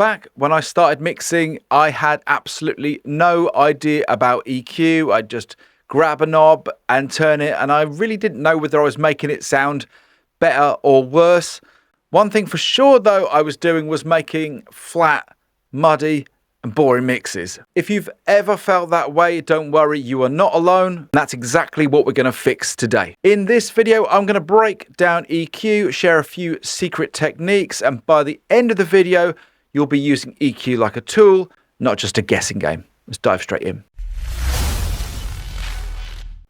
Back when I started mixing, I had absolutely no idea about EQ. I'd just grab a knob and turn it, and I really didn't know whether I was making it sound better or worse. One thing for sure, though, I was doing was making flat, muddy, and boring mixes. If you've ever felt that way, don't worry, you are not alone. That's exactly what we're going to fix today. In this video, I'm going to break down EQ, share a few secret techniques, and by the end of the video, you'll be using EQ like a tool, not just a guessing game. Let's dive straight in.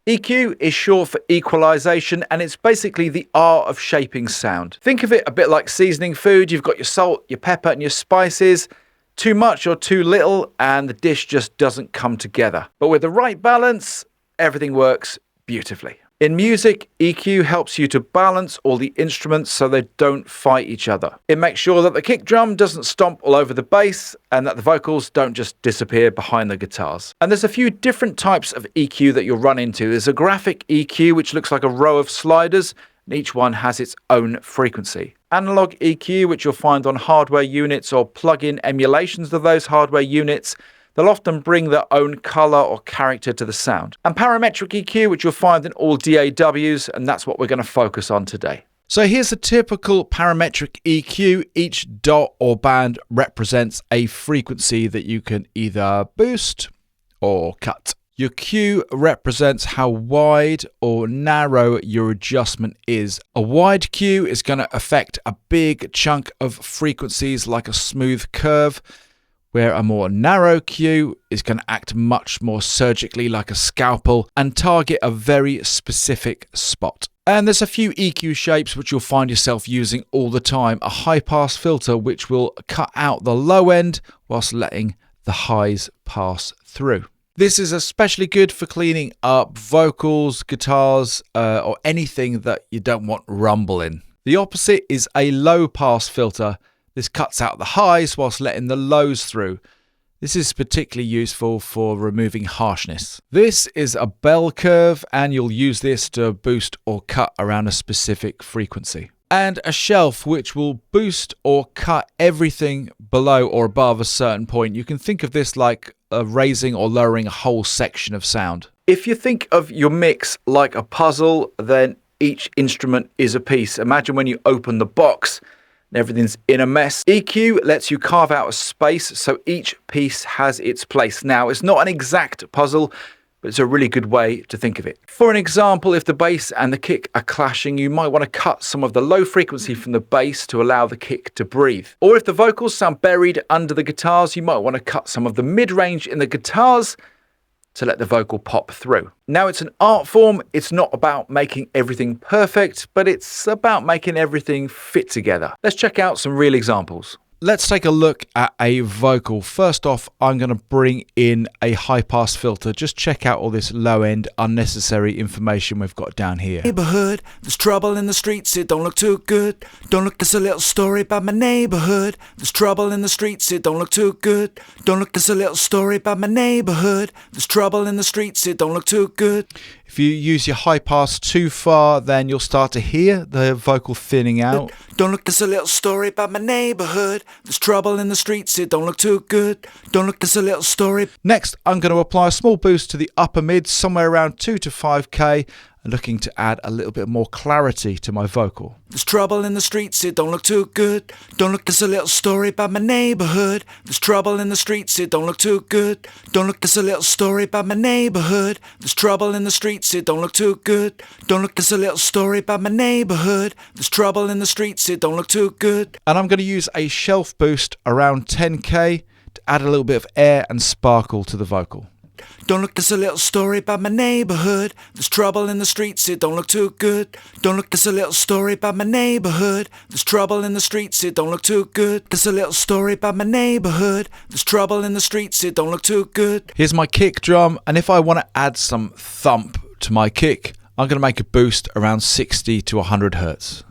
EQ is short for equalization, and it's basically the art of shaping sound. Think of it a bit like seasoning food. You've got your salt, your pepper, and your spices. Too much or too little, and the dish just doesn't come together. But with the right balance, everything works beautifully. In music, EQ helps you to balance all the instruments so they don't fight each other. It makes sure that the kick drum doesn't stomp all over the bass and that the vocals don't just disappear behind the guitars. And there's a few different types of EQ that you'll run into. There's a graphic EQ, which looks like a row of sliders, and each one has its own frequency. Analog EQ, which you'll find on hardware units or plug-in emulations of those hardware units. They'll often bring their own color or character to the sound. And parametric EQ, which you'll find in all DAWs, and that's what we're going to focus on today. So here's a typical parametric EQ. Each dot or band represents a frequency that you can either boost or cut. Your Q represents how wide or narrow your adjustment is. A wide Q is going to affect a big chunk of frequencies like a smooth curve, where a more narrow Q is going to act much more surgically like a scalpel and target a very specific spot. And there's a few EQ shapes which you'll find yourself using all the time. A high pass filter which will cut out the low end whilst letting the highs pass through. This is especially good for cleaning up vocals, guitars, or anything that you don't want rumbling. The opposite is a low pass filter. This cuts out the highs whilst letting the lows through. This is particularly useful for removing harshness. This is a bell curve, and you'll use this to boost or cut around a specific frequency. And a shelf, which will boost or cut everything below or above a certain point. You can think of this like raising or lowering a whole section of sound. If you think of your mix like a puzzle, then each instrument is a piece. Imagine when you open the box, everything's in a mess. EQ lets you carve out a space so each piece has its place. Now, it's not an exact puzzle, but it's a really good way to think of it. For an example, if the bass and the kick are clashing, you might want to cut some of the low frequency from the bass to allow the kick to breathe. Or if the vocals sound buried under the guitars, you might want to cut some of the mid-range in the guitars to let the vocal pop through. Now, it's an art form. It's not about making everything perfect, but it's about making everything fit together. Let's check out some real examples. Let's take a look at a vocal. First off, I'm going to bring in a high pass filter. Just check out all this low end unnecessary information we've got down here. Neighborhood, there's trouble in the streets, it don't look too good. Don't look, it's a little story about my neighborhood. There's trouble in the streets, it don't look too good. Don't look, it's a little story about my neighborhood. There's trouble in the streets, it don't look too good. If you use your high pass too far, then you'll start to hear the vocal thinning out. Don't look, it's a little story about my neighborhood. There's trouble in the streets, it don't look too good. Don't look, it's a little story. Next, I'm going to apply a small boost to the upper mid, somewhere around 2 to 5k, looking to add a little bit more clarity to my vocal. There's trouble in the streets, it don't look too good. Don't look, it's a little story about my neighborhood. There's trouble in the streets, it don't look too good. Don't look, it's a little story about my neighborhood. There's trouble in the streets, it don't look too good. Don't look, it's a little story about my neighborhood. There's trouble in the streets, it don't look too good. And I'm going to use a shelf boost around 10k to add a little bit of air and sparkle to the vocal. Don't look, it's a little story about my neighborhood. There's trouble in the streets, it don't look too good. Don't look, it's a little story about my neighborhood. There's trouble in the streets, it don't look too good. It's a little story about my neighborhood. There's trouble in the streets, it don't look too good. Here's my kick drum, and if I want to add some thump to my kick, I'm going to make a boost around 60 to 100 hertz.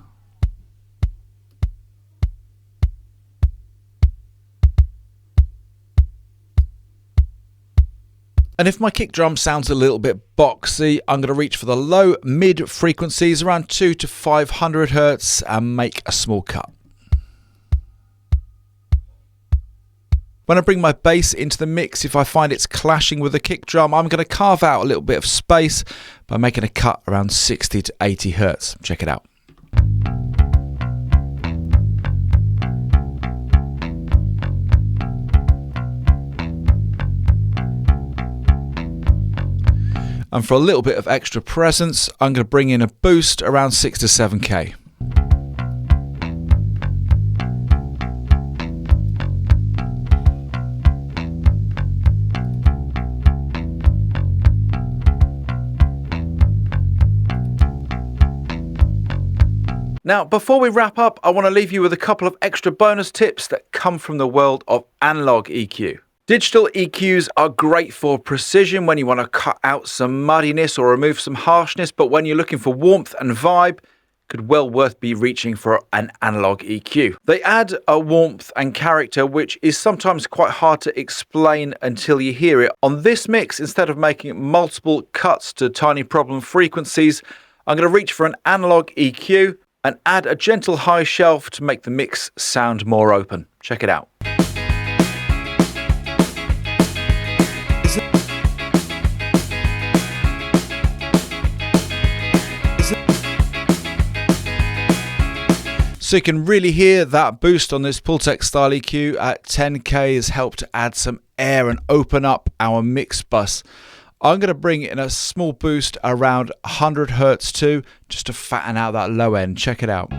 And if my kick drum sounds a little bit boxy, I'm going to reach for the low mid frequencies around 2 to 500 hertz and make a small cut. When I bring my bass into the mix, if I find it's clashing with the kick drum, I'm going to carve out a little bit of space by making a cut around 60 to 80 hertz. Check it out. And for a little bit of extra presence, I'm going to bring in a boost around 6 to 7k. Now, before we wrap up, I want to leave you with a couple of extra bonus tips that come from the world of analog EQ. Digital EQs are great for precision when you want to cut out some muddiness or remove some harshness, but when you're looking for warmth and vibe, it could well worth be reaching for an analog EQ. They add a warmth and character which is sometimes quite hard to explain until you hear it. On this mix, instead of making multiple cuts to tiny problem frequencies, I'm going to reach for an analog EQ and add a gentle high shelf to make the mix sound more open. Check it out. So you can really hear that boost on this Pultec style EQ at 10k has helped to add some air and open up our mix bus. I'm going to bring in a small boost around 100 hertz too, just to fatten out that low end. Check it out.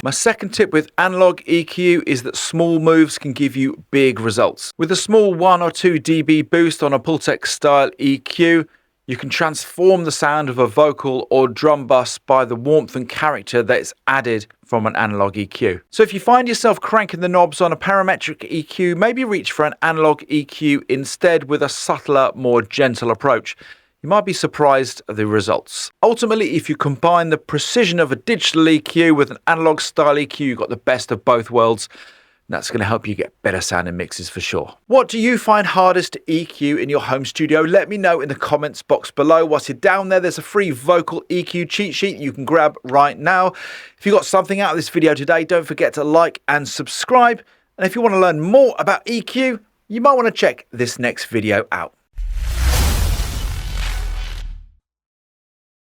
My second tip with analog EQ is that small moves can give you big results. With a small 1 or 2 dB boost on a Pultec style EQ, you can transform the sound of a vocal or drum bus by the warmth and character that is added from an analog EQ. So if you find yourself cranking the knobs on a parametric EQ, maybe reach for an analog EQ instead with a subtler, more gentle approach. You might be surprised at the results. Ultimately, if you combine the precision of a digital EQ with an analog style EQ, you've got the best of both worlds. And that's going to help you get better sounding mixes for sure. What do you find hardest to EQ in your home studio? Let me know in the comments box below. Whilst you're down there, there's a free vocal EQ cheat sheet you can grab right now. If you got something out of this video today, don't forget to like and subscribe. And if you want to learn more about EQ, you might want to check this next video out.